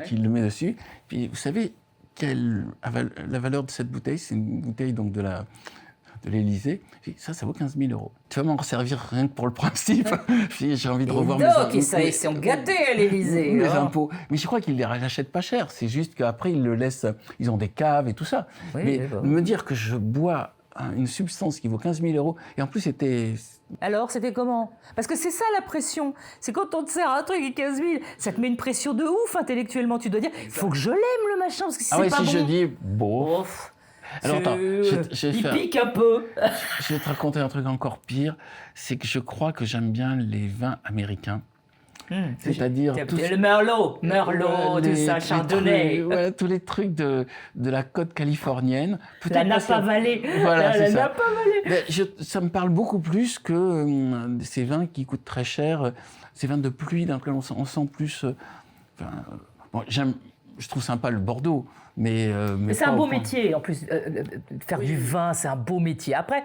qui le met dessus. Puis vous savez la valeur de cette bouteille? C'est une bouteille donc de l'Élysée. Ça vaut 15 000 €. Tu vas m'en resservir rien que pour le principe. J'ai envie de revoir mes impôts. Ils sont gâtés à l'Élysée. Mes impôts. Mais je crois qu'ils les rachètent pas cher. C'est juste qu'après, ils le laissent. Ils ont des caves et tout ça. Oui, mais me dire que je bois une substance qui vaut 15 000 €, et en plus c'était... Alors, c'était comment? Parce que c'est ça la pression. C'est quand on te sert un truc qui est 15 000, ça te met une pression de ouf intellectuellement. Tu dois dire, il faut que je l'aime le machin, parce que si c'est pas bon... je dis, bon... Alors attends, il pique un peu. Je vais te raconter un truc encore pire, c'est que je crois que j'aime bien les vins américains. C'est-à-dire le Merlot, tout ça, Chardonnay. Tous les trucs de la côte californienne. La Napa Valley. Voilà, la Napa Valley. Ça me parle beaucoup plus que ces vins qui coûtent très cher, ces vins de pluie dans lesquels on sent plus... je trouve sympa le Bordeaux, mais c'est un beau métier, en plus. Faire du vin, c'est un beau métier. Après...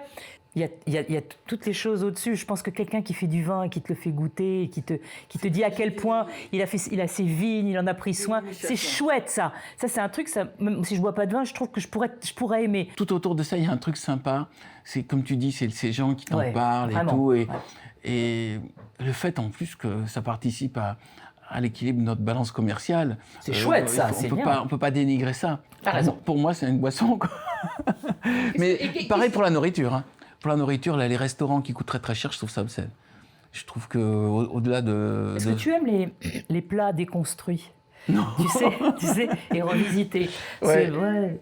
Il y a toutes les choses au-dessus. Je pense que quelqu'un qui fait du vin et qui te le fait goûter, et qui te dit à quel point il a ses vignes, il en a pris soin, c'est chouette ça. Ça c'est un truc, même si je bois pas de vin, je trouve que je pourrais aimer. Tout autour de ça, il y a un truc sympa. C'est comme tu dis, c'est ces gens qui t'en parlent et tout. Et le fait en plus que ça participe à l'équilibre de notre balance commerciale. C'est chouette ça, c'est bien. On peut pas dénigrer ça. T'as raison. Pour moi, c'est une boisson, quoi. Mais pareil pour la nourriture, hein. Pour la nourriture, là, les restaurants qui coûtent très très cher, je trouve ça obscène. Je trouve qu'au-delà de... Est-ce que tu aimes les plats déconstruits? Non. Tu sais, et revisités. Ouais.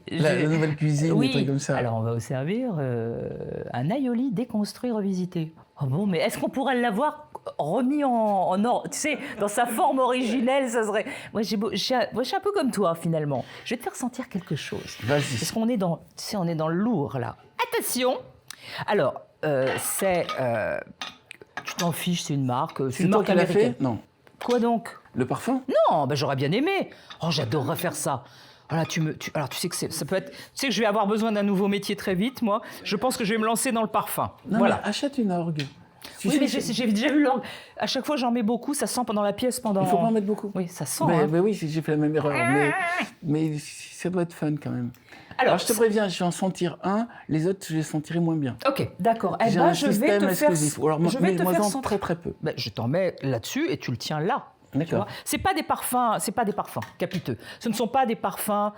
La nouvelle cuisine, des trucs comme ça. Alors on va vous servir un aioli déconstruit, revisité. Oh bon, mais est-ce qu'on pourrait l'avoir remis en ordre, tu sais, dans sa forme originelle, ça serait... Moi, je suis un peu comme toi, finalement. Je vais te faire sentir quelque chose. Vas-y. Parce qu'on est dans, tu sais, on est dans le lourd, là. Attention. Alors, tu t'en fiches, c'est une marque. C'est une marque américaine. Non. Quoi donc? Le parfum? Non, j'aurais bien aimé. Oh, j'adorerais faire ça. Alors, tu sais que ça peut être... Tu sais que je vais avoir besoin d'un nouveau métier très vite, moi. Je pense que je vais me lancer dans le parfum. Non, voilà. Mais achète une orgue. Oui, mais j'ai déjà vu l'orgue. À chaque fois, j'en mets beaucoup, ça sent pendant la pièce, pendant... Il faut pas en mettre beaucoup. Oui, ça sent. Mais oui, j'ai fait la même erreur. Mais ça doit être fun quand même. Alors je te préviens, je vais en sentir un, les autres, je les sentirai moins bien. Ok, d'accord. J'ai un système exclusif. Alors, je vais te faire sentir très très peu. Ben, je t'en mets là-dessus et tu le tiens là. D'accord. C'est pas des parfums capiteux. Ce ne sont pas des parfums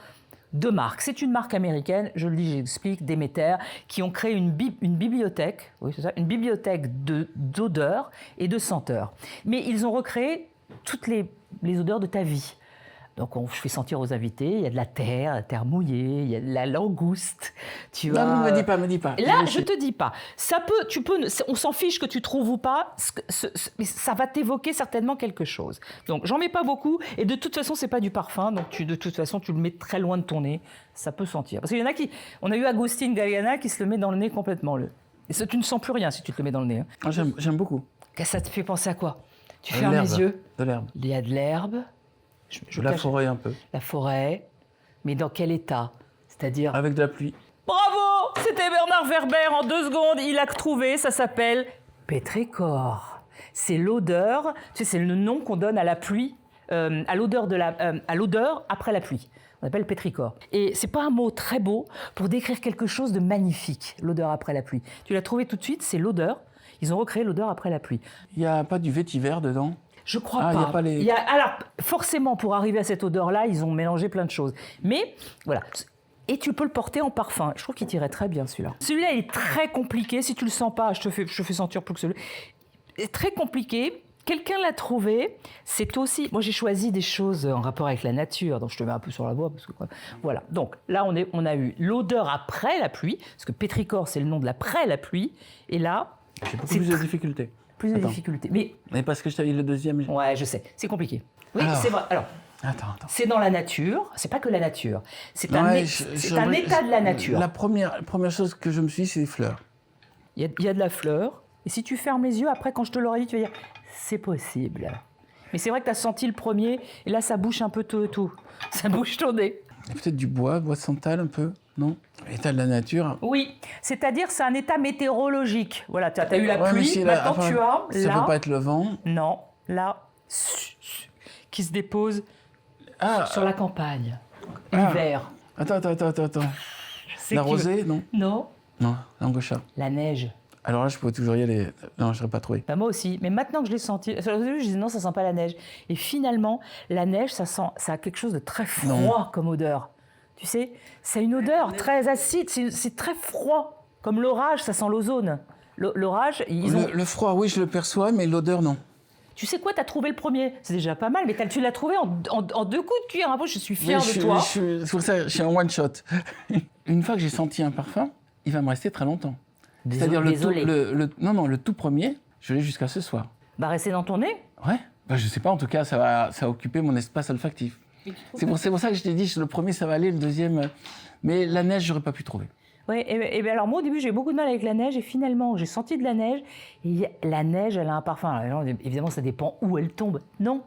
de marque. C'est une marque américaine, je le dis, j'explique, Demeter, qui ont créé une bibliothèque, oui, c'est ça, une bibliothèque d'odeurs et de senteurs. Mais ils ont recréé toutes les odeurs de ta vie. Donc je fais sentir aux invités, il y a de la terre mouillée, il y a de la langouste. Tu vois. Non, me dis pas. Là, je te dis pas. Ça peut, on s'en fiche que tu trouves ou pas, mais ça va t'évoquer certainement quelque chose. Donc j'en mets pas beaucoup, et de toute façon, c'est pas du parfum, donc de toute façon, tu le mets très loin de ton nez, ça peut sentir. Parce qu'il y en a on a eu Agustin Galliana qui se le met dans le nez complètement. Et ça, tu ne sens plus rien si tu te le mets dans le nez. Moi, j'aime beaucoup. Ça te fait penser à quoi? Tu fermes les yeux. De l'herbe. Il y a de l'herbe. De la forêt un peu. La forêt, mais dans quel état? C'est-à-dire... Avec de la pluie. Bravo! C'était Bernard Werber, en 2 secondes, il a trouvé, ça s'appelle pétrichor. C'est l'odeur, tu sais, c'est le nom qu'on donne à la pluie, à l'odeur après la pluie. On appelle pétrichor. Et c'est pas un mot très beau pour décrire quelque chose de magnifique, l'odeur après la pluie. Tu l'as trouvé tout de suite, c'est l'odeur. Ils ont recréé l'odeur après la pluie. Il n'y a pas du vétiver dedans? Je crois pas. Il y a pas les... Alors, forcément, pour arriver à cette odeur-là, ils ont mélangé plein de choses. Mais, voilà. Et tu peux le porter en parfum. Je trouve qu'il t'irait très bien, celui-là. Celui-là, il est très compliqué. Si tu le sens pas, je te fais sentir plus que celui-là. C'est très compliqué. Quelqu'un l'a trouvé. C'est aussi... Moi, j'ai choisi des choses en rapport avec la nature. Donc, je te mets un peu sur la voie. Parce que, voilà. Donc, là, on a eu l'odeur après la pluie. Parce que pétrichor, c'est le nom de l'après la pluie. Et là... J'ai beaucoup plus de difficultés. Plus de difficultés. Mais parce que je t'avais dit le deuxième. Ouais, je sais. C'est compliqué. Oui, c'est vrai. Alors, attends. c'est dans la nature. C'est pas que la nature. C'est un état de la nature. La première chose que je me suis dit, c'est les fleurs. Il y a de la fleur. Et si tu fermes les yeux, après, quand je te l'aurai dit, tu vas dire, c'est possible. Mais c'est vrai que tu as senti le premier. Et là, ça bouche un peu tout. Ça bouge ton nez. Peut-être du bois de santal un peu, non? L'état de la nature. Oui, c'est-à-dire c'est un état météorologique. Voilà, tu as eu la pluie, maintenant tu as... Ça ne peut pas être le vent. Non, là, qui se dépose sur la campagne, l'hiver. Attends. La rosée, non? Non. Non, l'angosha. La neige. Alors là, je pourrais toujours y aller. Non, je n'aurais pas trouvé. Bah moi aussi. Mais maintenant que je l'ai senti, je disais non, ça sent pas la neige. Et finalement, la neige, ça a quelque chose de très froid comme odeur. Tu sais, c'est une odeur très acide, c'est très froid. Comme l'orage, ça sent l'ozone. L'orage, Le froid, oui, je le perçois, mais l'odeur, non. Tu sais quoi, tu as trouvé le premier. C'est déjà pas mal, mais tu l'as trouvé en 2 coups de cuillère à peau. Je suis fière de toi. C'est pour ça que je suis en one shot. Une fois que j'ai senti un parfum, il va me rester très longtemps. C'est-à-dire le tout premier, je l'ai jusqu'à ce soir. Bah rester dans ton nez. Ouais. Bah, je sais pas, en tout cas, ça va occuper mon espace olfactif. C'est pour ça que je t'ai dit, le premier, ça va aller, le deuxième... Mais la neige, j'aurais pas pu trouver. Oui, et alors moi, au début, j'ai eu beaucoup de mal avec la neige, et finalement, j'ai senti de la neige, et la neige, elle a un parfum. Alors, évidemment, ça dépend où elle tombe. Non,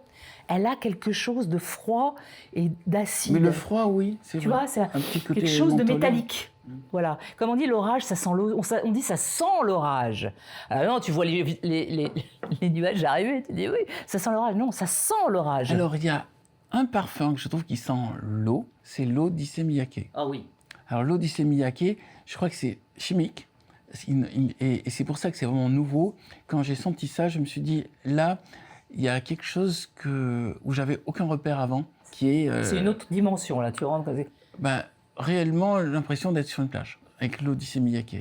elle a quelque chose de froid et d'acide. Mais le froid, oui, c'est vrai. Tu vois, c'est un petit côté quelque chose de mentholé. métallique. Voilà. Comme on dit, l'orage, ça sent on dit ça sent l'orage. Alors non, tu vois les nuages arriver, tu dis oui, ça sent l'orage. Non, ça sent l'orage. Alors, il y a un parfum que je trouve qui sent l'eau, c'est l'eau d'Issey Miyake. Ah oui. Alors, l'eau d'Issey Miyake, je crois que c'est chimique. Et c'est pour ça que c'est vraiment nouveau. Quand j'ai senti ça, je me suis dit, là, il y a quelque chose où j'avais aucun repère avant, qui est... C'est une autre dimension, là, tu rentres... réellement, l'impression d'être sur une plage, avec l'eau d'Issey Miyake.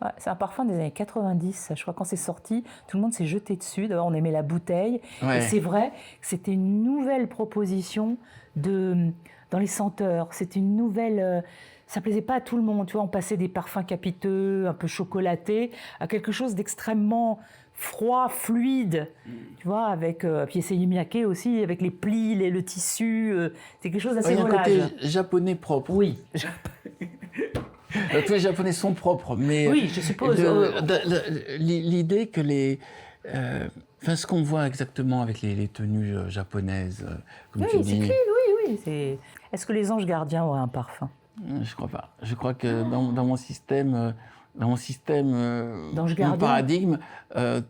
Ouais, c'est un parfum des années 90, je crois, quand c'est sorti, tout le monde s'est jeté dessus. D'abord, on aimait la bouteille. Ouais. Et c'est vrai que c'était une nouvelle proposition dans les senteurs. C'était une nouvelle... ça plaisait pas à tout le monde, tu vois. On passait des parfums capiteux, un peu chocolatés, à quelque chose d'extrêmement froid, fluide, tu vois, avec puis Issey Miyake aussi, avec les plis, le tissu, c'est quelque chose d'assez volage. Il y a un côté japonais propre. Oui. Tous les Japonais sont propres, mais oui, je suppose. L'idée que ce qu'on voit exactement avec les tenues japonaises, comme tu dis. Oui. Est-ce que les anges gardiens auraient un parfum? Je crois pas. Je crois que dans mon système, mon paradigme,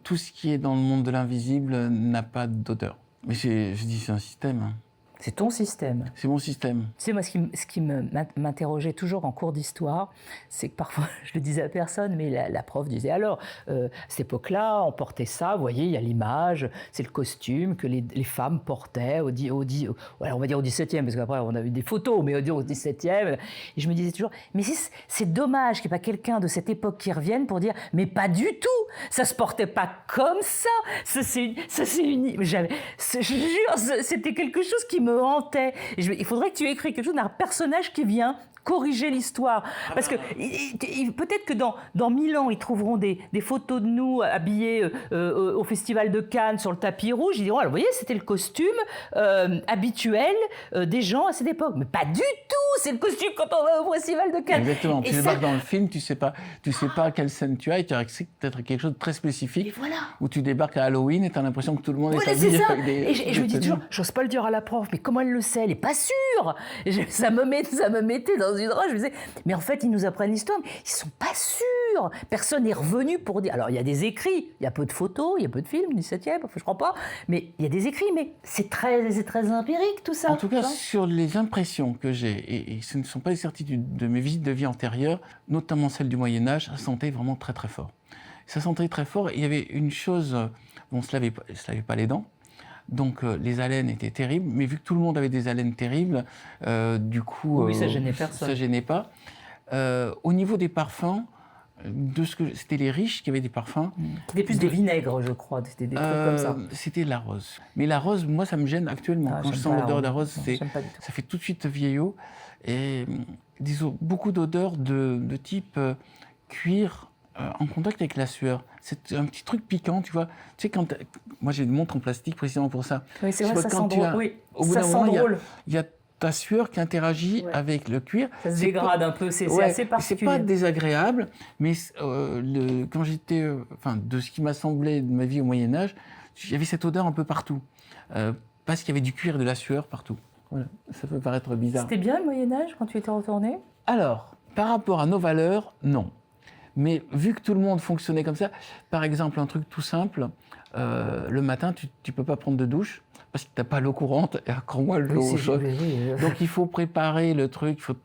tout ce qui est dans le monde de l'invisible n'a pas d'odeur. Mais je dis c'est un système. Hein. C'est ton système. C'est mon système. Tu sais, moi, ce qui m'interrogeait toujours en cours d'histoire, c'est que parfois, je le disais à personne, mais la prof disait, alors, à cette époque-là, on portait ça, vous voyez, il y a l'image, c'est le costume que les femmes portaient on va dire au 17e, parce qu'après, on a eu des photos, mais au 17e. Et je me disais toujours, mais c'est dommage qu'il n'y ait pas quelqu'un de cette époque qui revienne pour dire, mais pas du tout, ça ne se portait pas comme ça. Je jure, c'était quelque chose qui me hantait. Il faudrait que tu écris quelque chose d'un personnage qui vient corriger l'histoire. Parce que peut-être que dans 1000 ans, ils trouveront des photos de nous habillés au Festival de Cannes sur le tapis rouge. Ils diront, alors, vous voyez, c'était le costume habituel des gens à cette époque. Mais pas du tout, c'est le costume quand on va au Festival de Cannes. Exactement, tu débarques dans le film, tu sais pas quelle scène tu as et tu as peut-être quelque chose de très spécifique. Et voilà. Où tu débarques à Halloween et tu as l'impression que tout le monde est C'est habillé ça. avec des... Et je me dis toujours, j'ose pas le dire à la prof, mais comment elle le sait? Elle est pas sûre. Ça me mettait dans une roche. Je me disais, mais en fait, ils nous apprennent l'histoire, mais ils sont pas sûrs. Personne n'est revenu pour dire. Alors, il y a des écrits, il y a peu de photos, il y a peu de films, 17e, enfin, je crois pas, mais il y a des écrits, mais c'est très empirique tout ça. En tout cas, sur les impressions que j'ai, et ce ne sont pas les certitudes de mes visites de vie antérieures, notamment celles du Moyen-Âge, ça sentait vraiment très très fort. Ça sentait très fort, et il y avait une chose, on ne se lavait pas les dents. Donc les haleines étaient terribles, mais vu que tout le monde avait des haleines terribles, du coup... Oui, ça gênait personne. Ça gênait pas. Au niveau des parfums, c'était les riches qui avaient des parfums. C'était plus des vinaigres, je crois, c'était des trucs comme ça. C'était la rose. Mais la rose, moi, ça me gêne actuellement. Quand je sens l'odeur de la rose, ça fait tout de suite vieillot. Et disons, beaucoup d'odeurs de type cuir, en contact avec la sueur. C'est un petit truc piquant, tu vois. Tu sais, moi, j'ai une montre en plastique précisément pour ça. Oui, c'est vrai, ça sent drôle. Oui, au bout d'un moment, il y a ta sueur qui interagit avec le cuir. Ça se dégrade un peu, c'est assez particulier. C'est pas désagréable, mais quand j'étais... de ce qui m'a semblé de ma vie au Moyen-Âge, il y avait cette odeur un peu partout. Parce qu'il y avait du cuir et de la sueur partout. Voilà, ça peut paraître bizarre. C'était bien le Moyen-Âge quand tu étais retourné? Alors, par rapport à nos valeurs, non. Mais vu que tout le monde fonctionnait comme ça, par exemple, un truc tout simple, le matin, tu ne peux pas prendre de douche parce que tu n'as pas l'eau courante et encore moins l'eau au chaud. Donc il faut préparer le truc, il faut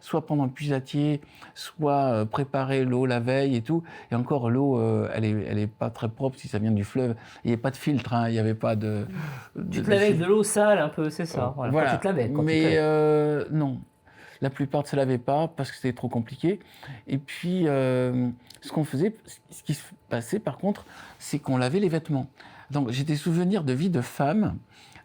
soit prendre un puisatier, soit préparer l'eau la veille et tout. Et encore, l'eau, elle est pas très propre si ça vient du fleuve. Il n'y avait pas de filtre, hein, il n'y avait pas de... Tu te lavais avec de l'eau sale un peu, c'est ça. Voilà. Quand tu te lavais. Mais non. La plupart ne se lavaient pas parce que c'était trop compliqué. Et puis, ce qui se passait par contre, c'est qu'on lavait les vêtements. Donc, j'ai des souvenirs de vie de femme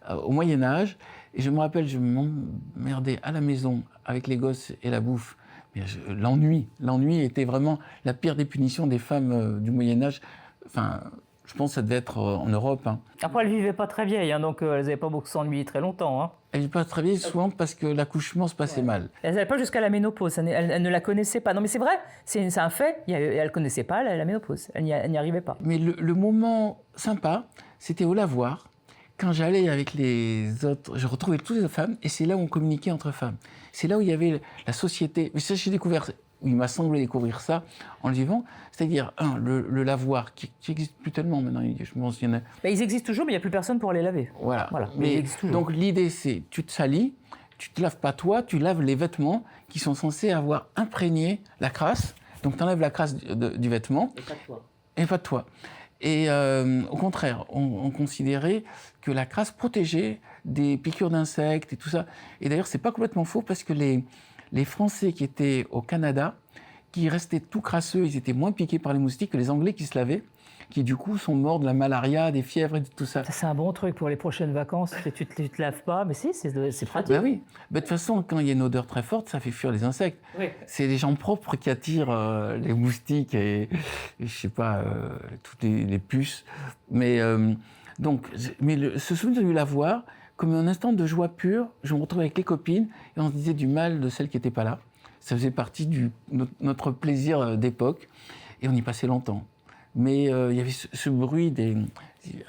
au Moyen-Âge. Et je me rappelle, je m'emmerdais à la maison avec les gosses et la bouffe. Mais l'ennui était vraiment la pire des punitions des femmes du Moyen-Âge. Enfin, je pense que ça devait être en Europe. Hein. Après, elles ne vivaient pas très vieilles, hein, donc elles n'avaient pas beaucoup s'ennuyer très longtemps. Hein. Elles ne vivaient pas très vieilles, souvent parce que l'accouchement se passait mal. Elles n'avaient pas jusqu'à la ménopause, elles ne la connaissaient pas. Non mais c'est vrai, c'est un fait, elles ne connaissaient pas la ménopause, elles n'y arrivaient pas. Mais le moment sympa, c'était au lavoir. Quand j'allais avec les autres, je retrouvais toutes les femmes et c'est là où on communiquait entre femmes. C'est là où il y avait la société. Mais ça, j'ai découvert... Il m'a semblé découvrir ça en le vivant, c'est-à-dire, le lavoir, qui n'existe plus tellement maintenant, je pense qu'il y en a... Ils existent toujours, mais il n'y a plus personne pour les laver. Voilà. Mais donc l'idée, c'est, tu te salis, tu ne te laves pas toi, tu laves les vêtements qui sont censés avoir imprégné la crasse, donc tu enlèves la crasse du vêtement. Et pas de toi. Et pas de toi. Et au contraire, on considérait que la crasse protégeait des piqûres d'insectes et tout ça. Et d'ailleurs, c'est pas complètement faux, parce que les Français qui étaient au Canada, qui restaient tout crasseux, ils étaient moins piqués par les moustiques que les Anglais qui se lavaient, qui du coup sont morts de la malaria, des fièvres et de tout ça. Ça c'est un bon truc pour les prochaines vacances, tu te laves pas, mais si, c'est pratique. Ben oui, de toute façon, quand il y a une odeur très forte, ça fait fuir les insectes. Oui. C'est les gens propres qui attirent les moustiques et je sais pas, toutes les puces. Mais ce souvenir de lavoir, comme un instant de joie pure, je me retrouvais avec les copines et on se disait du mal de celles qui n'étaient pas là. Ça faisait partie de notre plaisir d'époque et on y passait longtemps. Mais il y avait ce bruit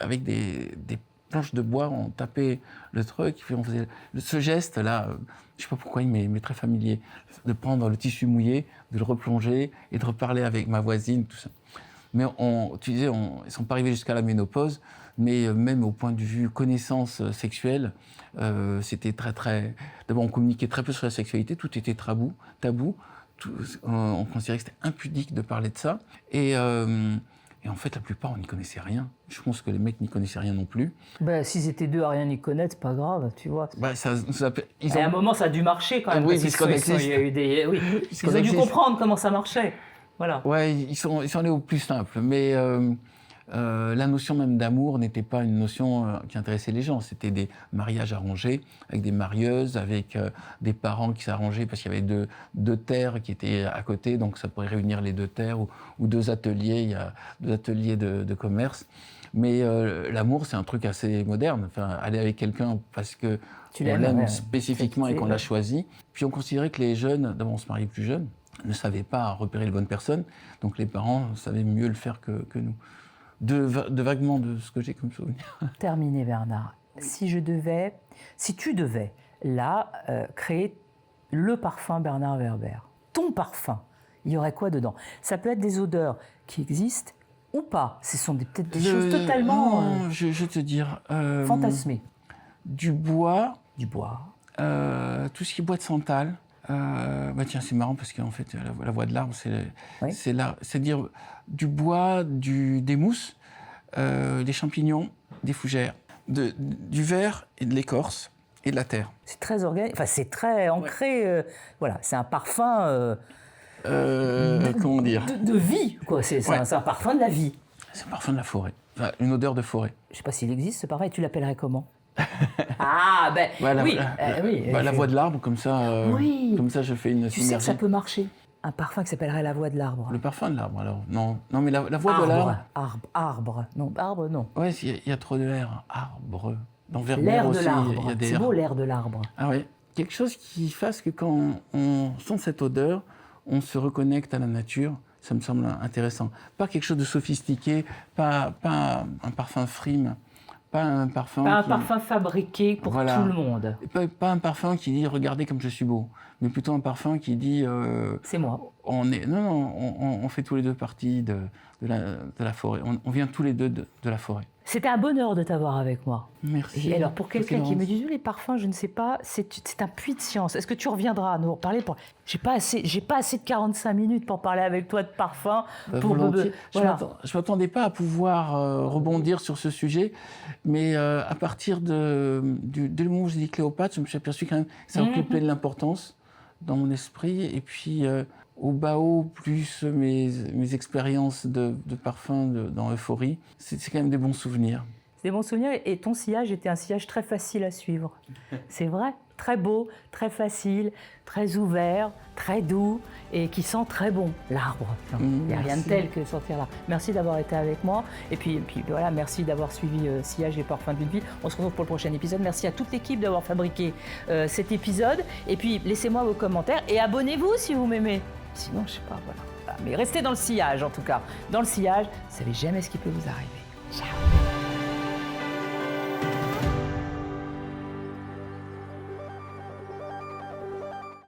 avec des planches de bois, on tapait le truc, on faisait ce geste-là, je ne sais pas pourquoi il m'est très familier, de prendre le tissu mouillé, de le replonger et de reparler avec ma voisine, tout ça. Mais tu disais, ils ne sont pas arrivés jusqu'à la ménopause, mais même au point de vue connaissance sexuelle, c'était très, très... D'abord, on communiquait très peu sur la sexualité, tout était tabou. On considérait que c'était impudique de parler de ça. Et en fait, la plupart, on n'y connaissait rien. Je pense que les mecs n'y connaissaient rien non plus. S'ils étaient deux à rien y connaître, c'est pas grave, tu vois. À un moment, ça a dû marcher quand même. Oui, parce qu'on existe. Ils ont dû comprendre comment ça marchait. Voilà. Ouais, ils sont allés au plus simple. Mais La notion même d'amour n'était pas une notion qui intéressait les gens. C'était des mariages arrangés, avec des marieuses, avec des parents qui s'arrangeaient parce qu'il y avait deux terres qui étaient à côté, donc ça pourrait réunir les deux terres, ou deux ateliers, il y a deux ateliers de commerce. Mais l'amour, c'est un truc assez moderne. Enfin, aller avec quelqu'un parce que on l'aime spécifiquement et qu'on l'a choisi. Puis on considérait que les jeunes, d'abord on se mariait plus jeunes, ne savaient pas repérer les bonnes personnes, donc les parents savaient mieux le faire que nous. De vaguement de ce que j'ai comme souvenir. Terminé, Bernard. Si tu devais, là, créer le parfum Bernard Werber, ton parfum, il y aurait quoi dedans? Ça peut être des odeurs qui existent ou pas. Ce sont peut-être des choses totalement... Non, je vais te dire... fantasmées. Du bois. Du bois. Tout ce qui est bois de santal. Tiens, c'est marrant parce qu'en fait, la voie de l'arbre, c'est dire du bois, des mousses, des champignons, des fougères, du verre et de l'écorce et de la terre. C'est très organique, enfin c'est très ancré, voilà, c'est un parfum... comment dire de vie, quoi. C'est un parfum de la vie. C'est un parfum de la forêt, enfin, une odeur de forêt. Je ne sais pas s'il existe ce parfum, et tu l'appellerais comment? Ah, ben oui, la voix de l'arbre, comme ça, comme ça je fais une synergie. Tu sais que ça peut marcher, un parfum qui s'appellerait la voix de l'arbre. Le parfum de l'arbre, alors. Non, mais la voix de l'arbre... Arbre. Non, arbre, non. Ouais, il y a trop de R. Arbre. Dans l'air aussi, de l'arbre. il y a des C'est beau, l'air de l'arbre. Ah oui. Quelque chose qui fasse que quand on sent cette odeur, on se reconnecte à la nature. Ça me semble intéressant. Pas quelque chose de sophistiqué, pas un parfum frime. Pas un parfum fabriqué pour tout le monde. Pas un parfum qui dit « regardez comme je suis beau », mais plutôt un parfum qui dit c'est moi. On fait tous les deux partie de la forêt. On vient tous les deux de la forêt. C'était un bonheur de t'avoir avec moi. Merci. Et alors, pour quelqu'un qui me dit les parfums, je ne sais pas, c'est un puits de science. Est-ce que tu reviendras à nous reparler J'ai pas assez de 45 minutes pour parler avec toi de parfums. Je m'attendais pas à pouvoir rebondir sur ce sujet, mais à partir du moment où j'ai dit Cléopâtre, je me suis aperçu quand même que ça occupait de l'importance dans mon esprit. Et puis, au bas haut, plus mes expériences de parfum dans Euphorie, c'est quand même des bons souvenirs. C'est des bons souvenirs, et ton sillage était un sillage très facile à suivre. C'est vrai, très beau, très facile, très ouvert, très doux, et qui sent très bon, l'arbre. Il n'y a rien de tel que sortir là. Merci d'avoir été avec moi, et puis voilà, merci d'avoir suivi Sillage et Parfums d'une vie. On se retrouve pour le prochain épisode. Merci à toute l'équipe d'avoir fabriqué cet épisode, et puis laissez-moi vos commentaires, et abonnez-vous si vous m'aimez. Sinon, je sais pas, voilà. Mais restez dans le sillage, en tout cas. Dans le sillage, vous ne savez jamais ce qui peut vous arriver. Ciao.